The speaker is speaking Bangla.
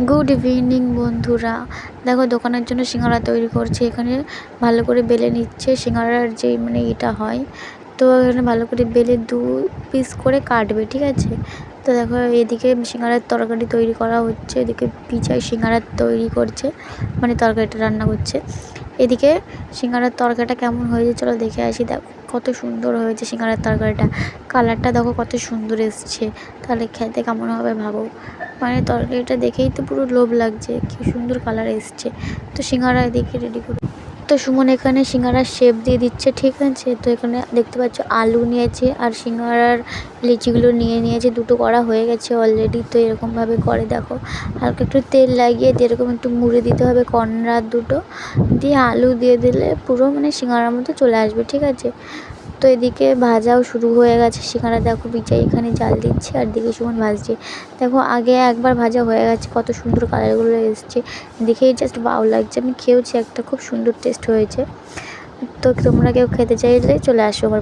গুড ইভিনিং বন্ধুরা। দেখো দোকানের জন্য সিঙ্গারা তৈরি করছে। এখানে ভালো করে বেলে নিচ্ছে সিঙ্গারার যে এটা হয়। তো এখানে ভালো করে বেলে 2 পিস করে কাটবে, ঠিক আছে। তো দেখো এদিকে সিঙ্গারার তরকারি তৈরি করা হচ্ছে, এদিকে পিচাই সিঙ্গারার তৈরি করছে, তরকারিটা রান্না করছে। এদিকে সিঙ্গারার তরকারিটা কেমন হয়েছে চলো দেখে আসি। দেখো কত সুন্দর হয়েছে সিঙ্গারার তরকারিটা, কালারটা দেখো কত সুন্দর এসছে। তাহলে খেতে কেমন হবে ভাবো। তরকারিটা দেখেই তো পুরো লোভ লাগছে, কি সুন্দর কালার এসছে। তো সিঙ্গারা এদিকে রেডি করে, তো সুমন এখানে সিঙ্গারার শেপ দিয়ে দিচ্ছে, ঠিক আছে। তো এখানে দেখতে পাচ্ছ আলু নিয়েছে আর সিঙ্গারার লিচিগুলো নিয়েছে, দুটো করা হয়ে গেছে অলরেডি। তো এরকমভাবে করে দেখো, হালকা একটু তেল লাগিয়ে দিয়ে এরকম একটু মুড়ে দিতে হবে কর্নার দুটো দিয়ে, আলু দিয়ে দিলে পুরো সিঙ্গারার মতো চলে আসবে, ঠিক আছে। তো এদিকে ভাজাও শুরু হয়ে গেছে সিঙ্গারা। দেখো পিচাই এখানে জাল দিচ্ছে আর দিকে সুমন ভাজছে। দেখো আগে একবার ভাজা হয়ে গেছে, কত সুন্দর কালারগুলো এসছে, দেখেই জাস্ট ভালো লাগছে। আমি খেয়েওছি একটা, খুব সুন্দর টেস্ট হয়েছে। তো তোমরা কেউ খেতে চাইলে চলে আসো আমার